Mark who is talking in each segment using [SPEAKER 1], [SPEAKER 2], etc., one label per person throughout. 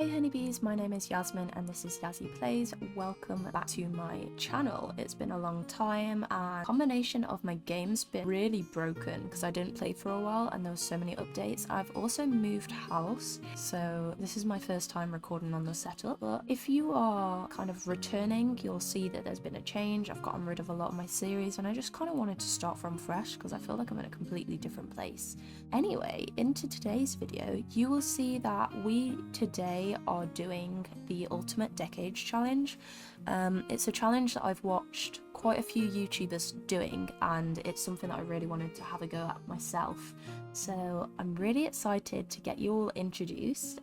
[SPEAKER 1] Hey honeybees, my name is Yasmin and this is Yazzie Plays. Welcome back to my channel. It's been a long time and a combination of my game's been really broken because I didn't play for a while and there was so many updates. I've also moved house, so this is my first time recording on the setup. But if you are kind of returning, you'll see that there's been a change. I've gotten rid of a lot of my series and I just kind of wanted to start from fresh because I feel like I'm in a completely different place. Anyway, into today's video, you will see that we today are doing the Ultimate Decades Challenge. It's a challenge that I've watched quite a few YouTubers doing and it's something that I really wanted to have a go at myself. So I'm really excited to get you all introduced,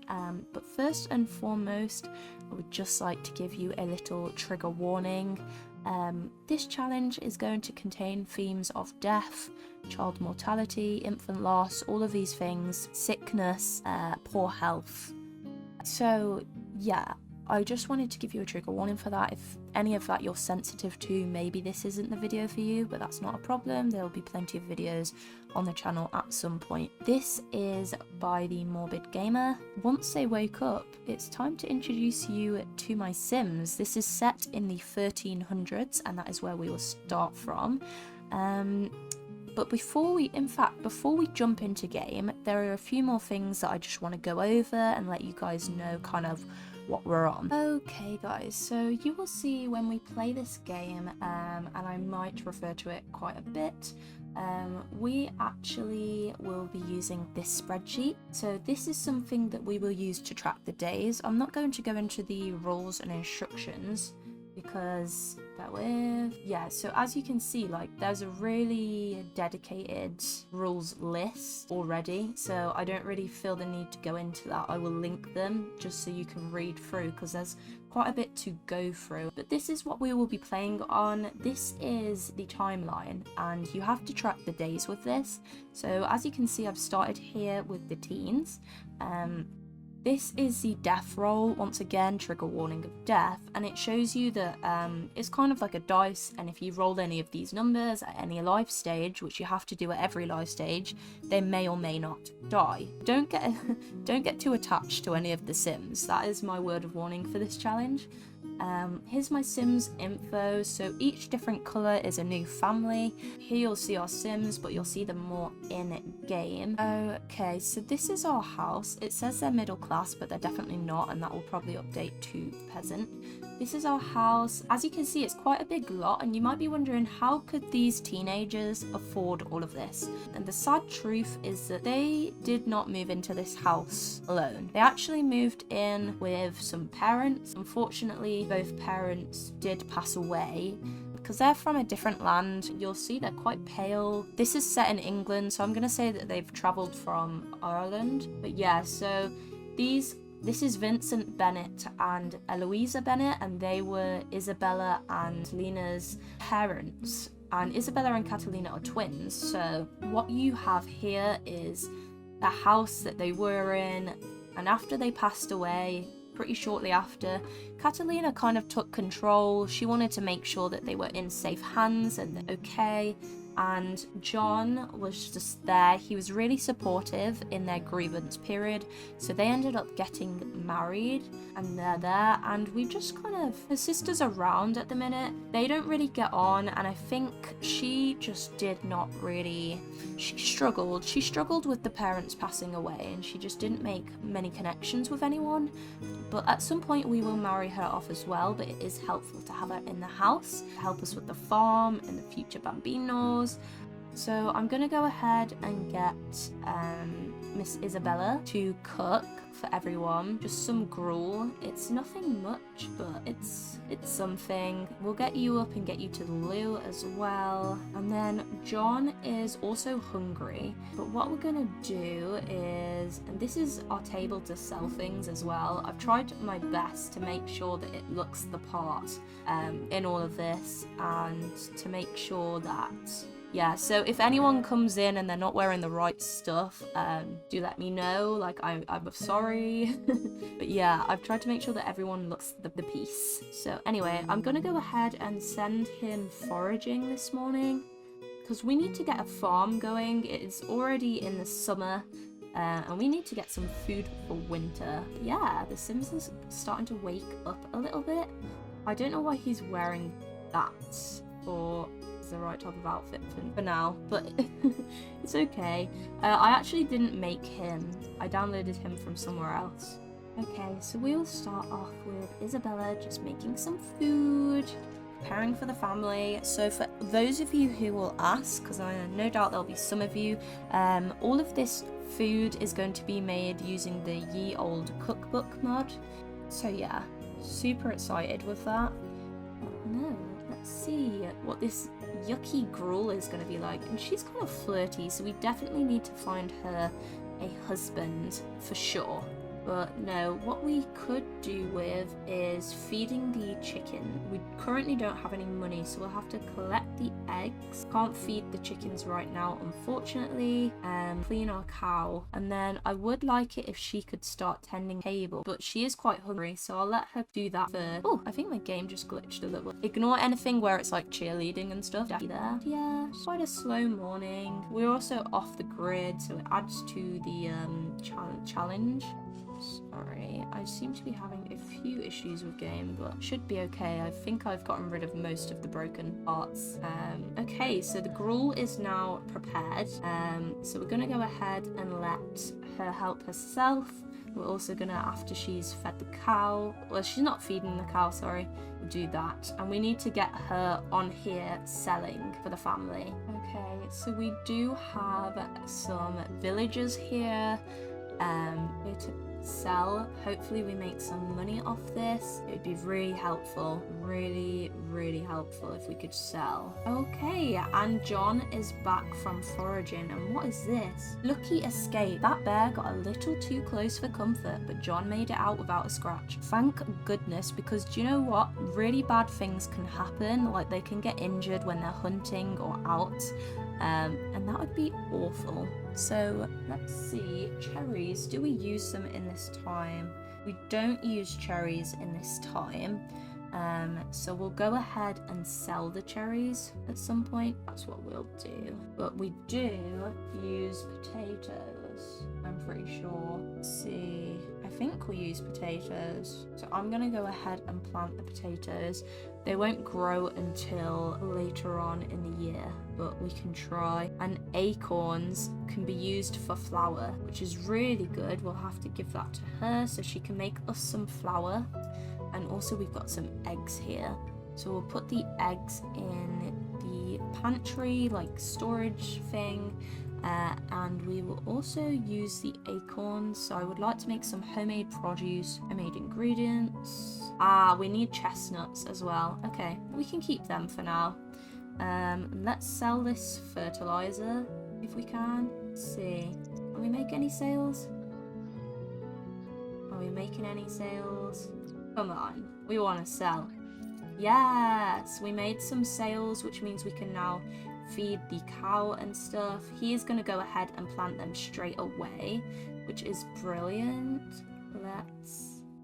[SPEAKER 1] but first and foremost I would just like to give you a little trigger warning. This challenge is going to contain themes of death, child mortality, infant loss, all of these things, sickness, poor health. So yeah, I just wanted to give you a trigger warning for that. If any of that you're sensitive to, maybe this isn't the video for you, but that's not a problem. There will be plenty of videos on the channel at some point. This is by the Morbid Gamer. Once they wake up, it's time to introduce you to my Sims. This is set in the 1300s and that is where we will start from. But before we jump into game, there are a few more things that I just want to go over and let you guys know kind of what we're on. Okay guys, so you will see when we play this game, and I might refer to it quite a bit, we actually will be using this spreadsheet. So this is something that we will use to track the days. I'm not going to go into the rules and instructions because so as you can see, like, there's a really dedicated rules list already, so I don't really feel the need to go into that. I will link them just so you can read through because there's quite a bit to go through. But this is what we will be playing on. This is the timeline and you have to track the days with this. So as you can see, I've started here with the teens. This is the death roll, once again, trigger warning of death, and it shows you that it's kind of like a dice, and if you roll any of these numbers at any life stage, which you have to do at every life stage, they may or may not die. Don't get too attached to any of the Sims. That is my word of warning for this challenge. Here's my Sims info. So each different colour is a new family. Here you'll see our Sims, but you'll see them more in game. Okay, so this is our house. It says they're middle class, but they're definitely not, and that will probably update to peasant. This is our house. As you can see, it's quite a big lot, and you might be wondering, how could these teenagers afford all of this? And the sad truth is that they did not move into this house alone. They actually moved in with some parents. Unfortunately, both parents did pass away. Because they're from a different land, you'll see they're quite pale. This is set in England, so I'm going to say that they've travelled from Ireland. But yeah, so this is Vincent Bennett and Eloisa Bennett, and they were Isabella and Lena's parents. And Isabella and Catalina are twins, so what you have here is the house that they were in, and after they passed away, pretty shortly after, Catalina kind of took control. She wanted to make sure that they were in safe hands and okay. And John was just there. He was really supportive in their grievance period. So they ended up getting married and they're there. And we just kind of, her sister's around at the minute. They don't really get on. And I think she just did not really, she struggled. She struggled with the parents passing away and she just didn't make many connections with anyone. But at some point we will marry her off as well. But it is helpful to have her in the house, help us with the farm and the future bambinos. So I'm gonna go ahead and get Miss Isabella to cook for everyone. Just some gruel. It's nothing much, but it's something. We'll get you up and get you to the loo as well. And then John is also hungry. But what we're gonna do is, and this is our table to sell things as well. I've tried my best to make sure that it looks the part in all of this, and to make sure that, yeah, so if anyone comes in and they're not wearing the right stuff, do let me know. Like, I'm sorry. But yeah, I've tried to make sure that everyone looks the piece. So anyway, I'm gonna go ahead and send him foraging this morning because we need to get a farm going. It's already in the summer And we need to get some food for winter. Yeah, the Sims is starting to wake up a little bit. I don't know why he's wearing that, or is the right type of outfit for now, but it's okay. I actually didn't make him. I downloaded him from somewhere else. Okay, so we'll start off with Isabella just making some food, preparing for the family. So for those of you who will ask, because I no doubt there'll be some of you, all of this food is going to be made using the Ye Old Cookbook mod. So yeah, super excited with that. No, let's see what this yucky gruel is going to be like. And she's kind of flirty, so we definitely need to find her a husband for sure. But no, what we could do with is feeding the chicken. We currently don't have any money, so we'll have to collect the eggs. Can't feed the chickens right now, unfortunately. Clean our cow. And then I would like it if she could start tending table, but she is quite hungry, so I'll let her do that first. Oh, I think my game just glitched a little. Ignore anything where it's like cheerleading and stuff. There. Yeah, quite a slow morning. We're also off the grid, so it adds to the challenge. Sorry, I seem to be having a few issues with game, but should be okay. I think I've gotten rid of most of the broken parts. Okay, so the gruel is now prepared. So we're gonna go ahead and let her help herself. We're also gonna, after she's fed the cow, well, she's not feeding the cow, sorry, we'll do that. And we need to get her on here selling for the family. Okay, so we do have some villagers here. Here to sell. Hopefully we make some money off this. It would be really helpful, really helpful if we could sell. Okay, and John is back from foraging, and what is this? Lucky escape. That bear got a little too close for comfort, but John made it out without a scratch. Thank goodness, because do you know what? Really bad things can happen, like they can get injured when they're hunting or out. And that would be awful. So let's see, cherries, do we use them in this time? We don't use cherries in this time. So we'll go ahead and sell the cherries at some point. That's what we'll do. But we do use potatoes, I'm pretty sure. Let's see, I think we use potatoes. So I'm gonna go ahead and plant the potatoes. They won't grow until later on in the year, but we can try. And acorns can be used for flour, which is really good. We'll have to give that to her so she can make us some flour. And also we've got some eggs here. So we'll put the eggs in the pantry, like storage thing. And we will also use the acorns. So I would like to make some homemade produce, homemade ingredients. We need chestnuts as well. Okay, we can keep them for now. Let's sell this fertilizer if we can. Let's see, can we make any sales? Are we making any sales? Come on, we want to sell. Yes, we made some sales, which means we can now feed the cow and stuff. He is going to go ahead and plant them straight away, which is brilliant.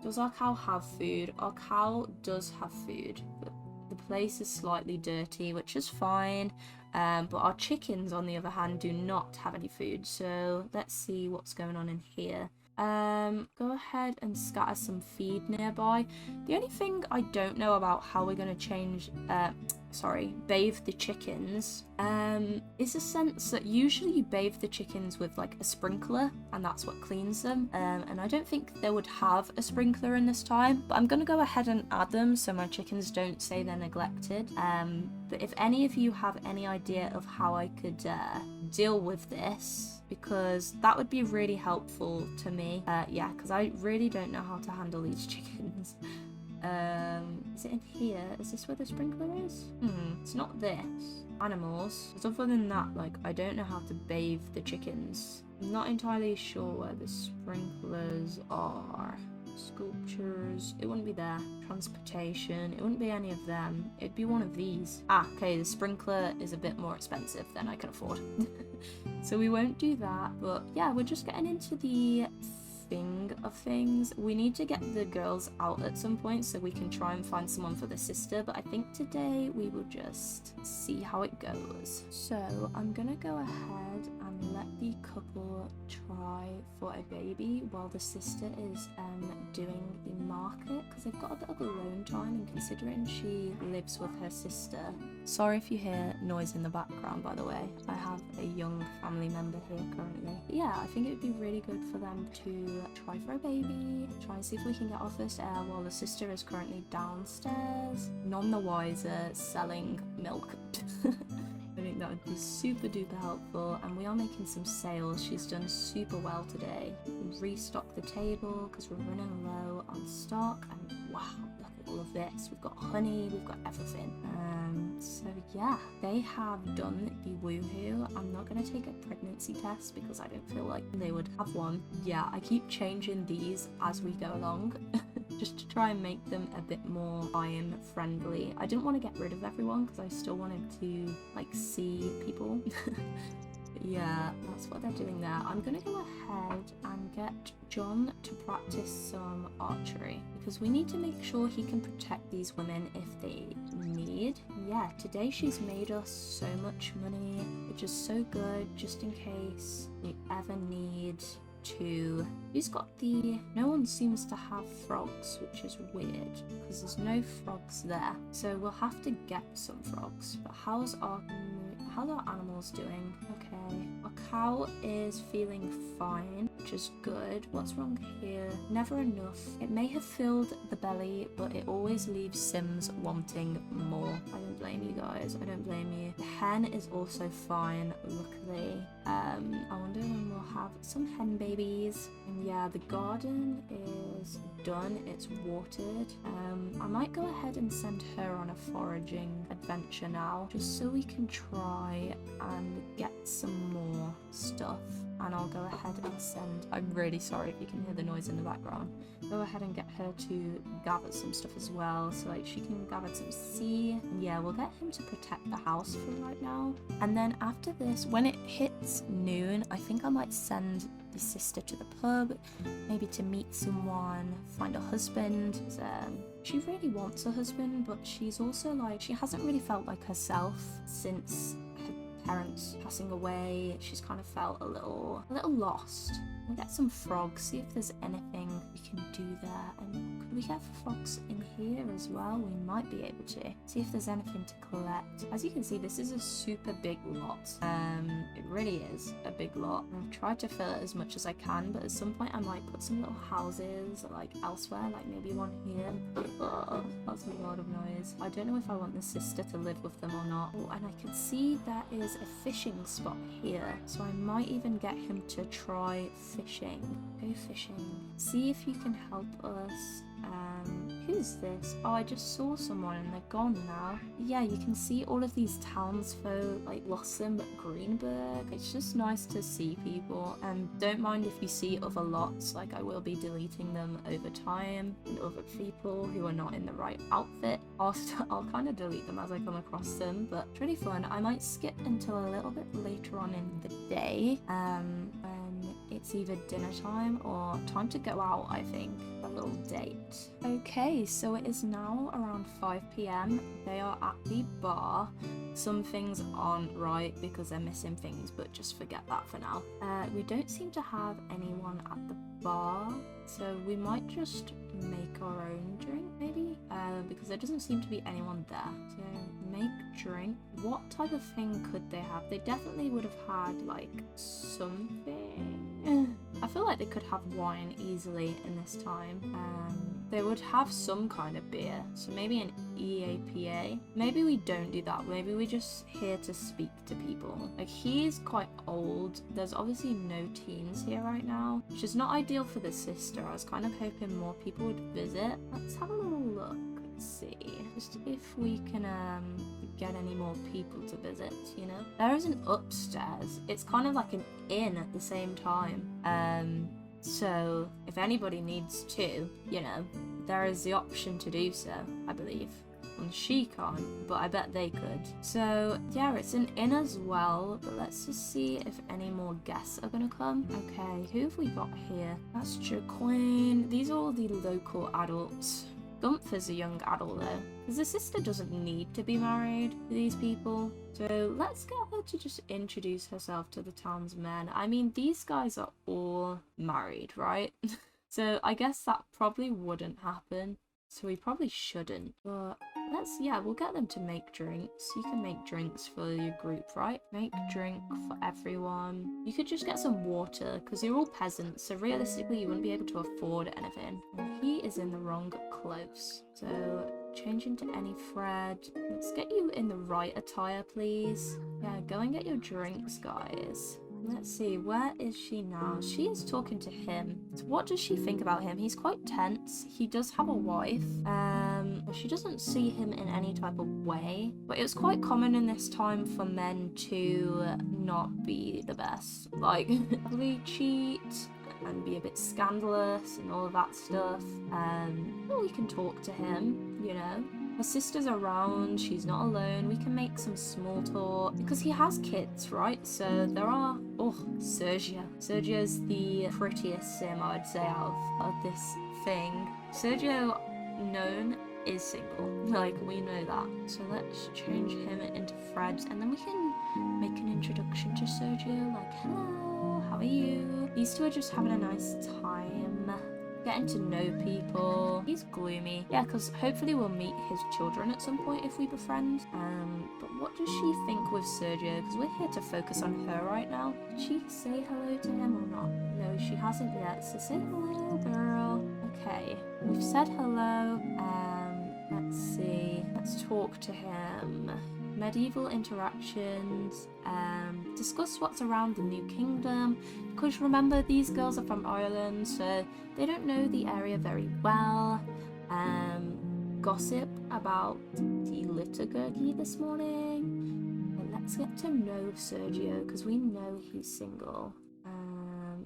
[SPEAKER 1] Does our cow have food? Our cow does have food, but the place is slightly dirty, which is fine. But our chickens, on the other hand, do not have any food. So let's see what's going on in here. Go ahead and scatter some feed nearby. The only thing I don't know about how we're going to change, bathe the chickens, is a sense that usually you bathe the chickens with like a sprinkler and that's what cleans them. And I don't think they would have a sprinkler in this time, but I'm going to go ahead and add them so my chickens don't say they're neglected. But if any of you have any idea of how I could deal with this, because that would be really helpful to me. Yeah, because I really don't know how to handle these chickens. Is it in here? Is this where the sprinkler is? It's not this. Animals. Because other than that, like, I don't know how to bathe the chickens. I'm not entirely sure where the sprinklers are. Sculptures, it wouldn't be there. Transportation, it wouldn't be any of them. It'd be one of these. Okay, the sprinkler is a bit more expensive than I can afford. So we won't do that, but yeah, we're just getting into the thing of things. We need to get the girls out at some point so we can try and find someone for the sister, but I think today we will just see how it goes. So I'm gonna go ahead and and let the couple try for a baby while the sister is doing the market, because they've got a bit of alone time, and considering she lives with her sister. Sorry if you hear noise in the background, by the way. I have a young family member here currently. But yeah, I think it would be really good for them to try for a baby, try and see if we can get our first heir while the sister is currently downstairs, none the wiser, selling milk. I think that would be super duper helpful, and we are making some sales. She's done super well today. Restock the table because we're running low on stock, and wow, look at all of this. We've got honey, we've got everything. So yeah, they have done the woohoo. I'm not going to take a pregnancy test because I don't feel like they would have one. Yeah, I keep changing these as we go along. Just to try and make them a bit more time friendly. I didn't want to get rid of everyone because I still wanted to like see people. Yeah, that's what they're doing there. I'm gonna go ahead and get John to practice some archery because we need to make sure he can protect these women if they need. Yeah, today she's made us so much money, which is so good just in case we ever need to. Who's got the... No one seems to have frogs, which is weird because there's no frogs there. So we'll have to get some frogs. But how's our animals doing? Okay, our cow is feeling fine, which is good. What's wrong here? Never enough. It may have filled the belly, but it always leaves Sims wanting more. I don't blame you guys. I don't blame you. The hen is also fine, luckily. I wonder when we'll have some hen babies. And yeah, the garden is done. It's watered. I might go ahead and send her on a foraging adventure now, just so we can try and get some more stuff. And I'll go ahead and send... I'm really sorry if you can hear the noise in the background. Go ahead and get her to gather some stuff as well, so like she can gather some sea. And yeah, we'll get him to protect the house for right now. And then after this, when it hits noon, I think I might send the sister to the pub, maybe to meet someone, find a husband. She really wants a husband, but she's also like, she hasn't really felt like herself since parents passing away. She's kind of felt a little lost. We'll get some frogs, see if there's anything we can do there. And could we get frogs in here as well? We might be able to. See if there's anything to collect. As you can see, this is a super big lot. It really is a big lot. I've tried to fill it as much as I can, but at some point I might put some little houses like elsewhere, like maybe one here. Oh, that's a lot of noise. I don't know if I want the sister to live with them or not. Oh, and I can see there is a fishing spot here, so I might even get him to try fishing. Go fishing. See if you can help us. Who's this? Oh, I just saw someone and they're gone now. Yeah, you can see all of these townsfolk like Blossom at Greenberg. It's just nice to see people, and don't mind if you see other lots, like I will be deleting them over time, and other people who are not in the right outfit. I'll kind of delete them as I come across them, but it's really fun. I might skip until a little bit later on in the day, when it's either dinner time or time to go out, I think. A little date. Okay, so it is now around 5 p.m. They are at the bar. Some things aren't right because they're missing things, but just forget that for now. We don't seem to have anyone at the bar, so we might just make our own drink, maybe? Because there doesn't seem to be anyone there. So make drink. What type of thing could they have? They definitely would have had like something. I feel like they could have wine easily in this time. They would have some kind of beer, so maybe an EAPA. Maybe we don't do that. Maybe we're just here to speak to people. Like, he's quite old. There's obviously no teens here right now, which is not ideal for the sister. I was kind of hoping more people would visit. Let's have a little look. Let's see. Just if we can get any more people to visit, you know? There is an upstairs. It's kind of like an inn at the same time. So if anybody needs to, you know, there is the option to do so, I believe. And she can't, but I bet they could. So yeah, it's an inn as well, but let's just see if any more guests are gonna come. Okay, who have we got here? That's Jaquane. These are all the local adults. Gumph is a young adult though, because the sister doesn't need to be married to these people. So let's get her to just introduce herself to the townsmen. I mean, these guys are all married, right? So I guess that probably wouldn't happen. So we probably shouldn't. But yeah, we'll get them to make drinks. You can make drinks for your group, right? Make drink for everyone. You could just get some water, because you're all peasants, so realistically you wouldn't be able to afford anything. And he is in the wrong clothes. So change into any Fred. Let's get you in the right attire, please. Yeah, go and get your drinks, guys. Let's see, where is she now? She is talking to him. So what does she think about him? He's quite tense. He does have a wife. She doesn't see him in any type of way. But it was quite common in this time for men to not be the best. Like, really cheat and be a bit scandalous and all of that stuff. Well, we can talk to him, you know. Her sister's around, she's not alone, we can make some small talk. Because he has kids, right? So there are... Oh, Sergio. Sergio's the prettiest sim, I would say, out of this thing. Sergio, known, is single. Like, we know that. So let's change him into Fred, and then we can make an introduction to Sergio. Like, hello, how are you? These two are just having a nice time. Getting to know people. He's gloomy. Yeah, because hopefully we'll meet his children at some point if we befriend. But what does she think with Sergio? Because we're here to focus on her right now. Did she say hello to him or not? No, she hasn't yet. So say hello, girl. Okay, we've said hello. Let's see. Let's talk to him. Medieval interactions, discuss what's around the new kingdom, because remember these girls are from Ireland, so they don't know the area very well. Gossip about the liturgy this morning. And let's get to know Sergio, because we know he's single.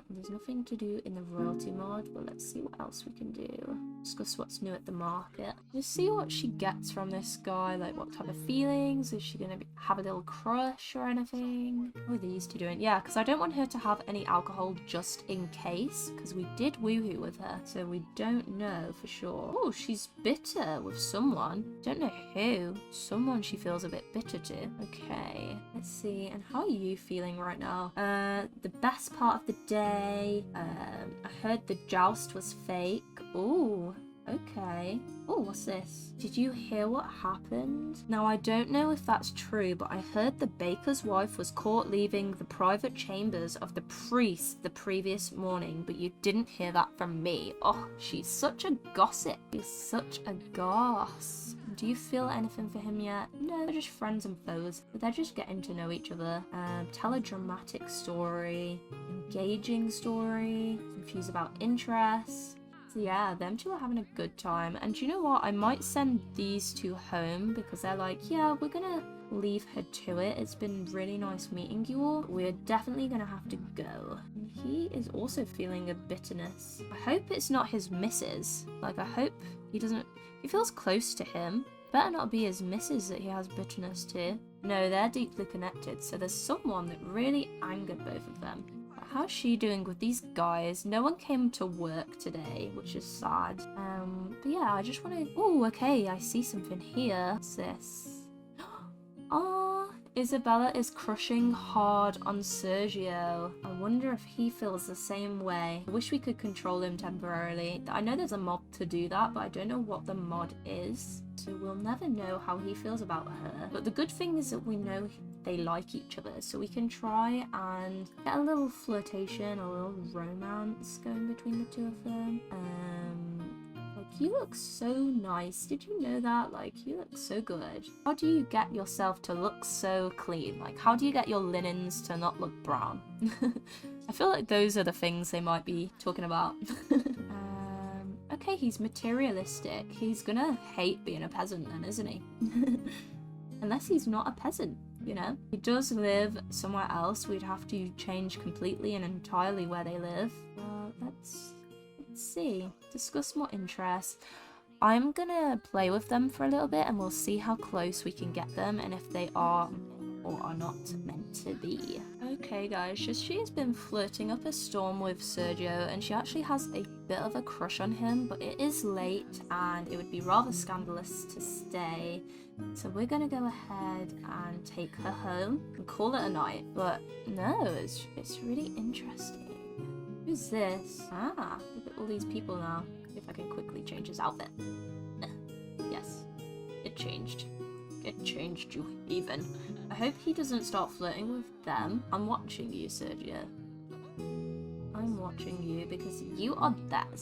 [SPEAKER 1] There's nothing to do in the royalty mod, but let's see what else we can do. Discuss what's new at the market. Just see what she gets from this guy, like what type of feelings. Is she gonna have a little crush or anything? What are these two doing? Yeah, because I don't want her to have any alcohol just in case, because we did woohoo with her, so we don't know for sure. Oh, she's bitter with someone. Don't know who. Someone she feels a bit bitter to. Okay, let's see. And how are you feeling right now? The best part of the day. I heard the joust was fake. Ooh, okay. Oh, what's this? Did you hear what happened? Now, I don't know if that's true, but I heard the baker's wife was caught leaving the private chambers of the priest the previous morning, but you didn't hear that from me. Oh, she's such a gossip. She's such a goss. Do you feel anything for him yet? No, they're just friends and foes, but they're just getting to know each other. Tell a dramatic story, engaging story, confused about interests. So yeah, them two are having a good time. And do you know what? I might send these two home because they're like, yeah, we're gonna leave her to it. It's been really nice meeting you all. We're definitely gonna have to go. And he is also feeling a bitterness. I hope it's not his missus. Like, I hope he doesn't... He feels close to him. Better not be his missus that he has bitterness to. No, they're deeply connected. So there's someone that really angered both of them. How's she doing with these guys? No one came to work today, which is sad. But yeah, I just want to... Oh, okay, I see something here. What's this? Oh, Isabella is crushing hard on Sergio. I wonder if he feels the same way. I wish we could control him temporarily. I know there's a mod to do that, but I don't know what the mod is. So we'll never know how he feels about her. But the good thing is that we know they like each other, so we can try and get a little flirtation, a little romance going between the two of them. Like, you look so nice. Did you know that? Like, you look so good. How do you get yourself to look so clean? Like, how do you get your linens to not look brown? I feel like those are the things they might be talking about. Okay, he's materialistic. He's gonna hate being a peasant then, isn't he? Unless he's not a peasant, you know? He does live somewhere else. We'd have to change completely and entirely where they live. Let's see. Discuss more interests. I'm gonna play with them for a little bit and we'll see how close we can get them and if they are or are not meant to be. Okay guys, she's been flirting up a storm with Sergio, and she actually has a bit of a crush on him, but it is late and it would be rather scandalous to stay. So we're gonna go ahead and take her home and call it a night. But no, it's really interesting. Who's this? Ah, look at all these people now. If I can quickly change his outfit. Yes, it changed. It changed you even. I hope he doesn't start flirting with them. I'm watching you, Sergio. I'm watching you because you are that.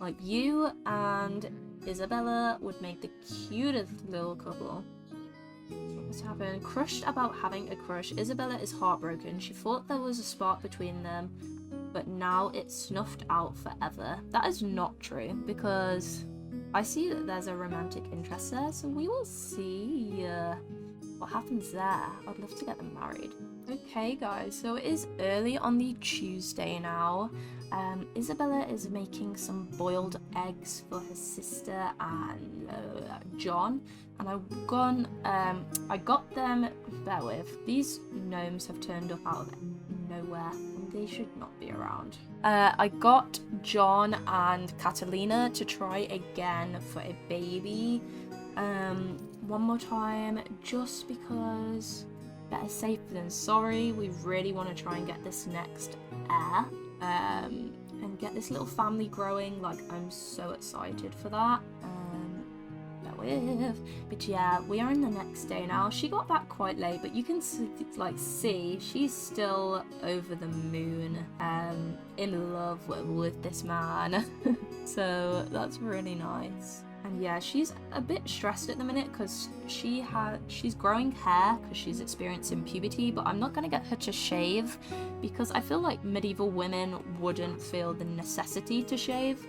[SPEAKER 1] Like, you and Isabella would make the cutest little couple. What's happened? Crushed about having a crush. Isabella is heartbroken. She thought there was a spark between them, but now it's snuffed out forever. That is not true, because I see that there's a romantic interest there, so we will see what happens there. I'd love to get them married. Okay guys, so it is early on the Tuesday now. Isabella is making some boiled eggs for her sister and John, and I got them, bear with, these gnomes have turned up out of nowhere and they should not be around. I got John and Catalina to try again for a baby one more time, just because better safe than sorry. We really want to try and get this next heir and get this little family growing. Like, I'm so excited for that. But yeah, we are in the next day now. She got back quite late, but you can see she's still over the moon, in love with this man. So that's really nice. And yeah, she's a bit stressed at the minute because she's growing hair because she's experiencing puberty, but I'm not going to get her to shave because I feel like medieval women wouldn't feel the necessity to shave.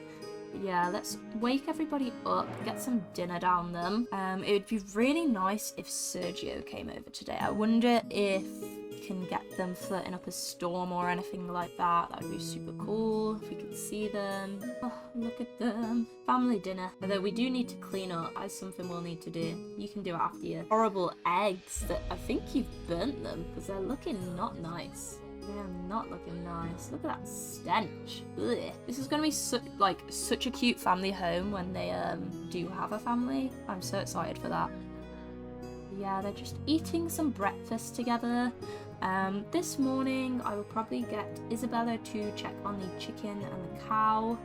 [SPEAKER 1] Yeah, let's wake everybody up, get some dinner down them. It would be really nice if Sergio came over today. I wonder if we can get them flirting up a storm or anything like that. That would be super cool if we could see them. Oh, look at them. Family dinner. Although we do need to clean up. That's something we'll need to do. You can do it after your horrible eggs that I think you've burnt them because they're looking not nice. They're not looking nice. Look at that stench. Ugh. This is going to be such a cute family home when they do have a family. I'm so excited for that. Yeah, they're just eating some breakfast together. This morning I will probably get Isabella to check on the chicken and the cow.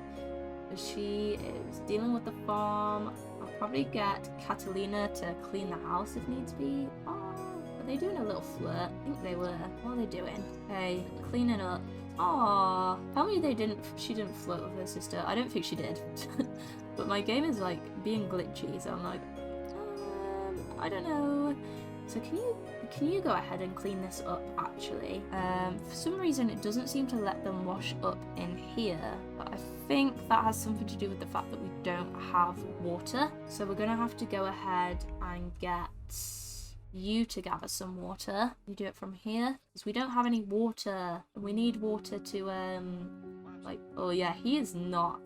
[SPEAKER 1] She is dealing with the farm. I'll probably get Catalina to clean the house if needs be. Oh, are they doing a little flirt? I think they were. What are they doing? Hey, cleaning up. Aww. Tell me she didn't flirt with her sister. I don't think she did. But my game is like being glitchy, so I'm like, I don't know. So can you go ahead and clean this up actually? For some reason it doesn't seem to let them wash up in here, but I think that has something to do with the fact that we don't have water. So we're gonna have to go ahead and get you to gather some water. You do it from here because we don't have any water. We need water to oh yeah, he is not.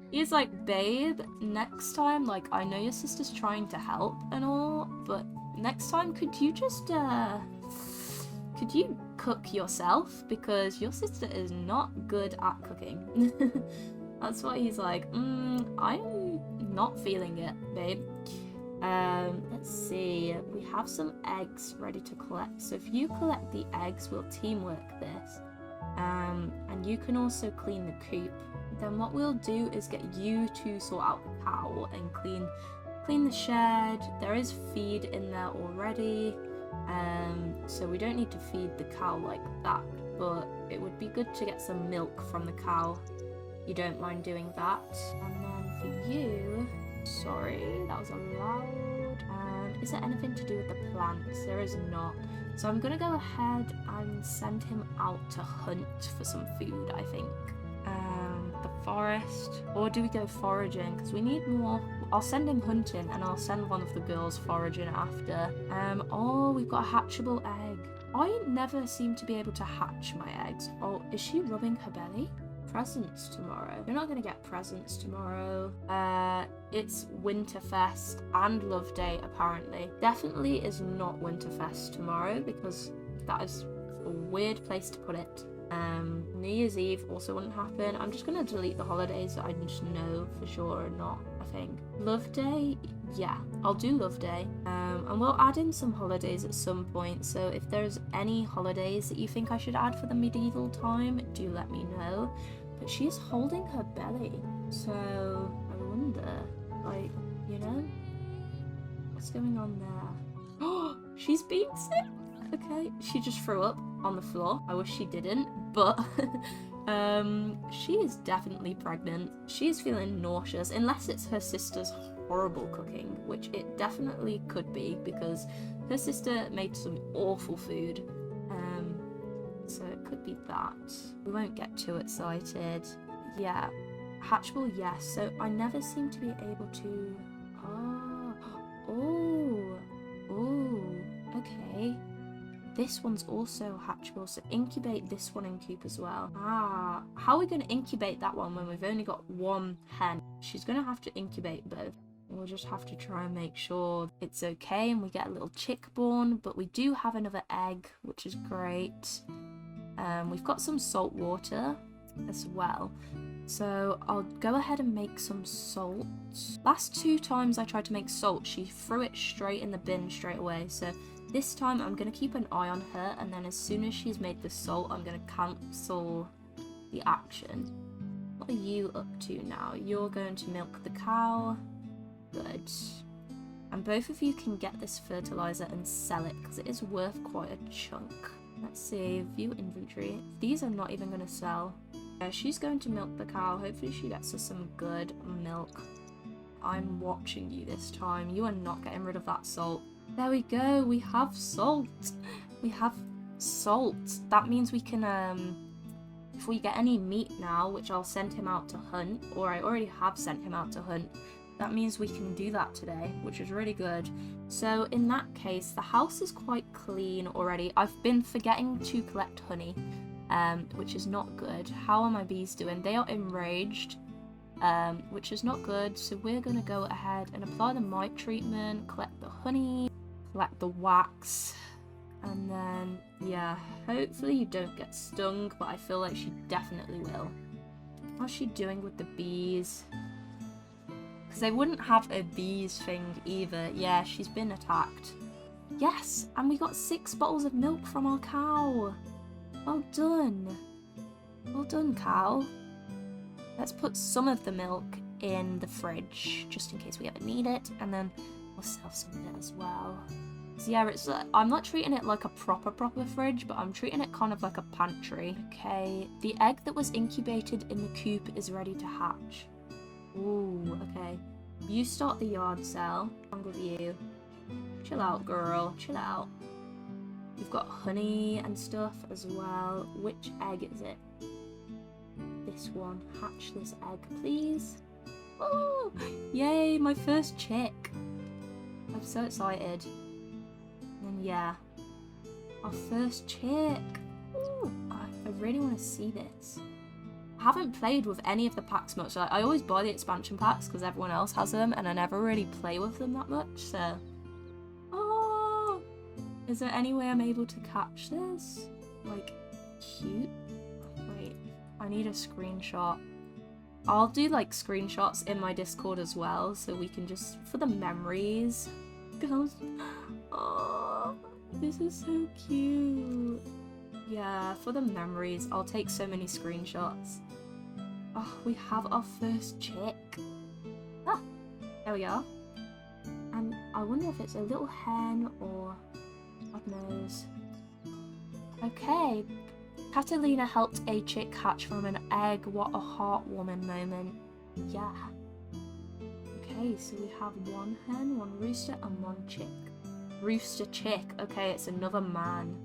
[SPEAKER 1] He's like, babe, next time, like, I know your sister's trying to help and all, but next time could you just could you cook yourself, because your sister is not good at cooking. That's why he's like, I'm not feeling it, babe. Let's see, we have some eggs ready to collect, so if you collect the eggs, we'll teamwork this. And you can also clean the coop. Then what we'll do is get you to sort out the cow and clean the shed. There is feed in there already, so we don't need to feed the cow like that, but it would be good to get some milk from the cow. You don't mind doing that. And then for you, sorry, that was loud. Is there anything to do with the plants? There is not. So I'm gonna go ahead and send him out to hunt for some food, I think. The forest, or do we go foraging? Because we need more. I'll send him hunting and I'll send one of the girls foraging after. Oh, we've got a hatchable egg. I never seem to be able to hatch my eggs. Oh, is she rubbing her belly? Presents tomorrow. You're not going to get presents tomorrow. It's Winterfest and Love Day, apparently. Definitely is not Winterfest tomorrow, because that is a weird place to put it. New Year's Eve also wouldn't happen. I'm just gonna delete the holidays so I just know for sure or not, I think. Love Day, yeah, I'll do Love Day. And we'll add in some holidays at some point, so if there's any holidays that you think I should add for the medieval time, do let me know. But she's holding her belly, so I wonder, like, you know, what's going on there? Oh, she's being sick. Okay, she just threw up on the floor. I wish she didn't, but she is definitely pregnant. She is feeling nauseous, unless it's her sister's horrible cooking, which it definitely could be, because her sister made some awful food. So it could be that. We won't get too excited. Yeah, hatchable, yes. So I never seem to be able to. Oh, okay. This one's also hatchable, so incubate this one in coop as well. How are we going to incubate that one when we've only got one hen? She's going to have to incubate both. We'll just have to try and make sure it's okay and we get a little chick born, but we do have another egg, which is great. We've got some salt water as well. So I'll go ahead and make some salt. Last 2 times I tried to make salt, she threw it straight in the bin straight away. So this time I'm going to keep an eye on her, and then as soon as she's made the salt, I'm going to cancel the action. What are you up to now? You're going to milk the cow. Good. And both of you can get this fertilizer and sell it, because it is worth quite a chunk. Let's see, view inventory. These are not even going to sell. She's going to milk the cow. Hopefully she gets us some good milk. I'm watching you this time. You are not getting rid of that salt. There we go. We have salt. We have salt. That means we can, if we get any meat now, which I'll send him out to hunt, or I already have sent him out to hunt, that means we can do that today, which is really good. So in that case, the house is quite clean already. I've been forgetting to collect honey, which is not good. How are my bees doing? They are enraged, which is not good. So we're going to go ahead and apply the mite treatment, collect the honey, collect the wax, and then, yeah, hopefully you don't get stung, but I feel like she definitely will. How's she doing with the bees? Because they wouldn't have a bees thing either. Yeah, she's been attacked. Yes, and we got 6 bottles of milk from our cow. Well done. Well done, cow. Let's put some of the milk in the fridge, just in case we ever need it, and then we'll sell some of it as well. So yeah, it's I'm not treating it like a proper fridge, but I'm treating it kind of like a pantry. Okay, the egg that was incubated in the coop is ready to hatch. Ooh, okay. You start the yard sale. What's wrong with you? Chill out, girl. Chill out. We've got honey and stuff as well. Which egg is it? This one. Hatch this egg, please. Oh, yay, my first chick. I'm so excited. And yeah, our first chick. Ooh, I really want to see this. I haven't played with any of the packs much. Like, I always buy the expansion packs because everyone else has them, and I never really play with them that much, so... Oh! Is there any way I'm able to catch this? Like, cute? Wait, I need a screenshot. I'll do, like, screenshots in my Discord as well, so we can just... for the memories. Girls... Oh, this is so cute. Yeah, for the memories, I'll take so many screenshots. Oh, we have our first chick. Ah, there we are. And I wonder if it's a little hen or... God knows. Okay. Catalina helped a chick hatch from an egg. What a heartwarming moment. Yeah. Okay, so we have 1 hen, 1 rooster, and 1 chick. Rooster chick. Okay, it's another man.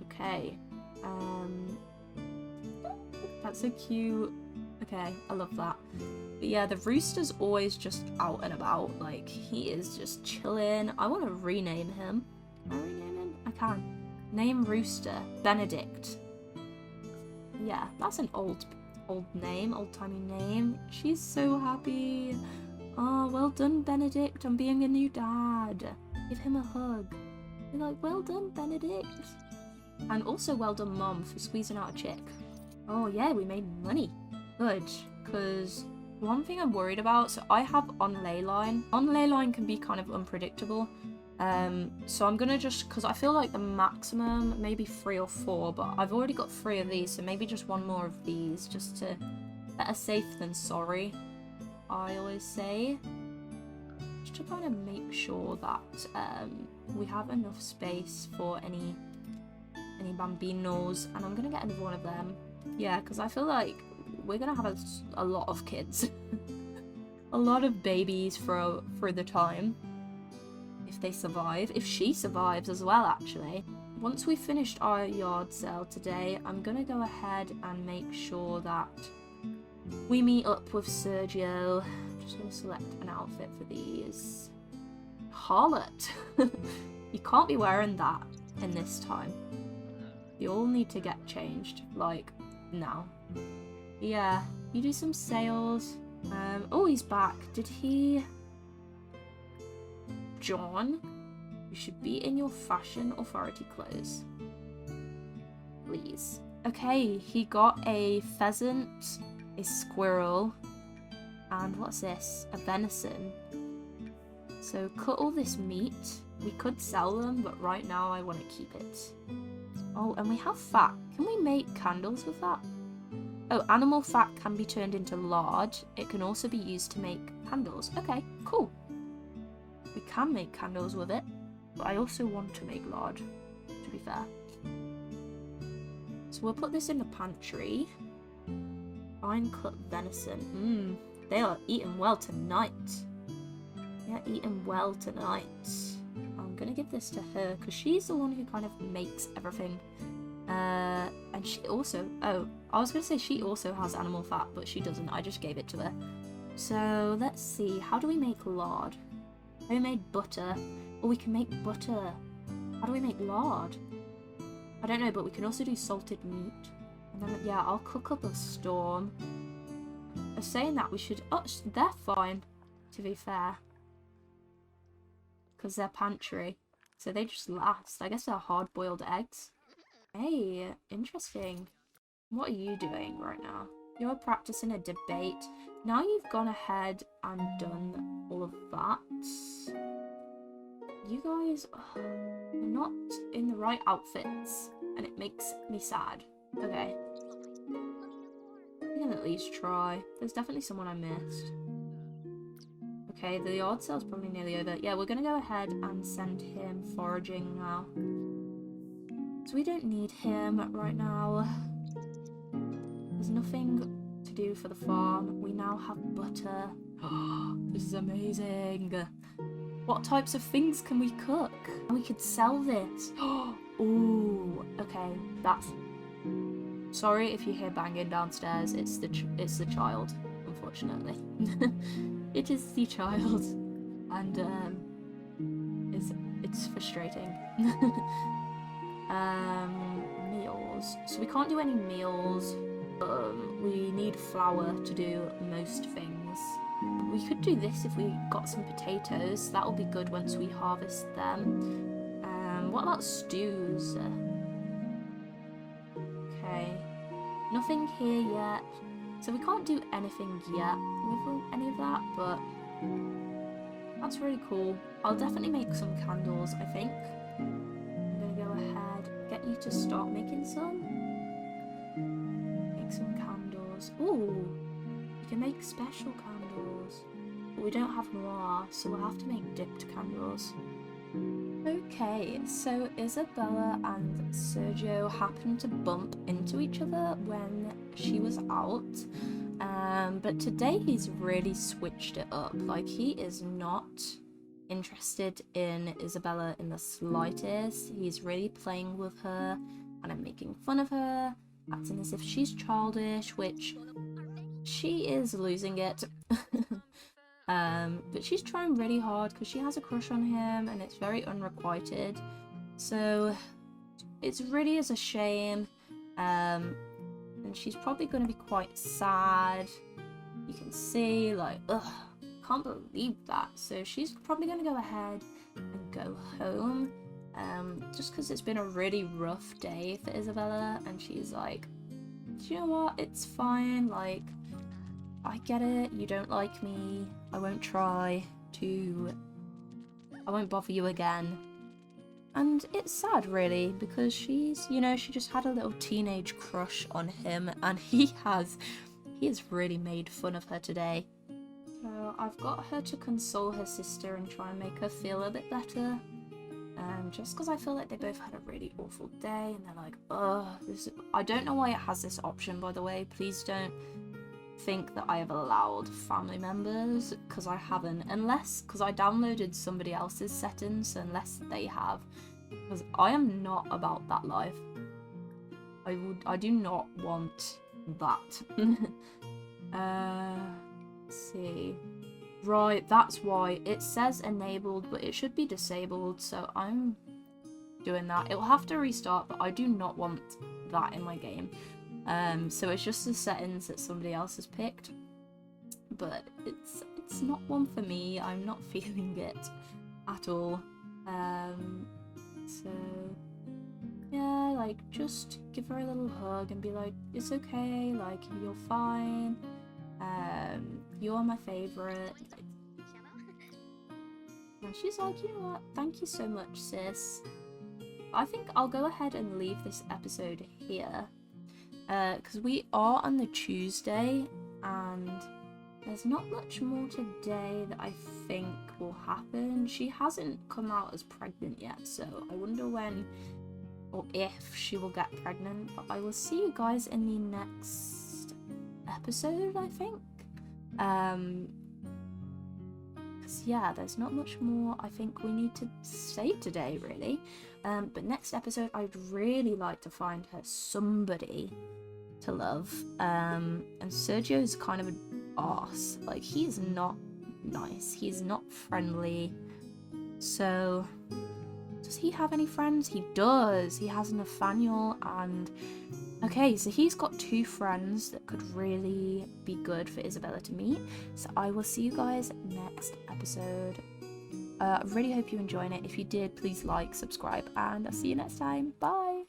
[SPEAKER 1] Okay, that's so cute. Okay, I love that. But yeah, the rooster's always just out and about. Like, he is just chilling. I want to rename him. Can I rename him? I can. Name Rooster. Benedict. Yeah, that's an old name, old-timey name. She's so happy. Oh, well done, Benedict, on being a new dad. Give him a hug. You're like, well done, Benedict. And also well done, Mom, for squeezing out a chick. Oh yeah, we made money. Good, because one thing I'm worried about, so I have on ley line. On ley line can be kind of unpredictable. So I'm gonna just, because I feel like the maximum, maybe 3 or 4, but I've already got 3 of these, so maybe just 1 more of these, just to, better safe than sorry, I always say. Just to kind of make sure that we have enough space for any bambinos, and I'm gonna get another one of them. Yeah, because I feel like we're gonna have a lot of kids. A lot of babies for the time. If they survive. If she survives as well, actually. Once we've finished our yard sale today, I'm gonna go ahead and make sure that we meet up with Sergio. I'm just gonna select an outfit for these. Harlot! You can't be wearing that in this time. You all need to get changed, like, now. Yeah, you do some sales. Oh, he's back. Did he... John, you should be in your fashion authority clothes. Please. Okay, he got a pheasant, a squirrel, and what's this? A venison. So cut all this meat. We could sell them, but right now I want to keep it. Oh, and we have fat. Can we make candles with that? Oh, animal fat can be turned into lard. It can also be used to make candles. Okay, cool. We can make candles with it, but I also want to make lard, to be fair. So we'll put this in the pantry. Fine cut venison. They are eating well tonight. They are eating well tonight. I'm gonna give this to her because she's the one who kind of makes everything. And she also, oh, I was gonna say she also has animal fat, but she doesn't. I just gave it to her. So let's see, how do we make lard? Homemade butter. Or we can make butter. How do we make lard? I don't know, but we can also do salted meat. And then, yeah, I'll cook up a storm. I was saying that we should... Oh, they're fine, to be fair. Because they're pantry. So they just last. I guess they're hard-boiled eggs. Hey, interesting. What are you doing right now? You're practicing a debate. Now you've gone ahead and done all of that. You guys are not in the right outfits, and it makes me sad. Okay. We can at least try. There's definitely someone I missed. Okay, the yard sale's probably nearly over. Yeah, we're gonna go ahead and send him foraging now. So we don't need him right now. There's nothing to do for the farm. We now have butter. This is amazing. What types of things can we cook? We could sell this. Ooh, okay. That's... Sorry if you hear banging downstairs. It's the child, unfortunately. It is the child, and it's frustrating. Meals. So we can't do any meals. We need flour to do most things. We could do this if we got some potatoes. That will be good once we harvest them. What about stews? Okay. Nothing here yet. So we can't do anything yet with any of that, but that's really cool. I'll definitely make some candles, I think. I'm gonna go ahead, get you to start making some. Make some candles. Ooh, you can make special candles. But we don't have noir, so we'll have to make dipped candles. Okay, so Isabella and Sergio happened to bump into each other when she was out, but today he's really switched it up. Like, he is not interested in Isabella in the slightest. He's really playing with her, and I'm making fun of her, acting as if she's childish, which she is losing it. But she's trying really hard because she has a crush on him, and it's very unrequited. So it's really is a shame. And she's probably going to be quite sad. You can see, like, ugh, can't believe that. So she's probably going to go ahead and go home. just because it's been a really rough day for Isabella, and she's like, do you know what, it's fine, like, I get it, you don't like me, I won't bother you again. And it's sad, really, because she's, you know, she just had a little teenage crush on him, and he has really made fun of her today. So I've got her to console her sister and try and make her feel a bit better. Just because I feel like they both had a really awful day, and they're like, ugh, I don't know why it has this option, by the way. Please don't think that I have allowed family members, because I haven't, because I downloaded somebody else's settings, so unless they have, because I am not about that life. I do not want that. Let's see. Right, that's why it says enabled, but it should be disabled, so I'm doing that. It will have to restart, but I do not want that in my game. So it's just the settings that somebody else has picked, but it's not one for me. I'm not feeling it at all. So yeah, like, just give her a little hug and be like, it's okay, like, you're fine. You're my favorite. And she's like, you know what, thank you so much, sis. I think I'll go ahead and leave this episode here, because we are on the Tuesday, and there's not much more today that I think will happen. She hasn't come out as pregnant yet, so I wonder when or if she will get pregnant, but I will see you guys in the next episode, I think. Yeah, there's not much more I think we need to say today, really. But next episode, I'd really like to find her somebody to love. And Sergio's kind of an arse. Like, he's not nice. He's not friendly. So, does he have any friends? He does. He has Nathaniel and... Okay, so he's got 2 friends that could really be good for Isabella to meet. So I will see you guys next episode. I really hope you're enjoying it. If you did, please like, subscribe, and I'll see you next time. Bye!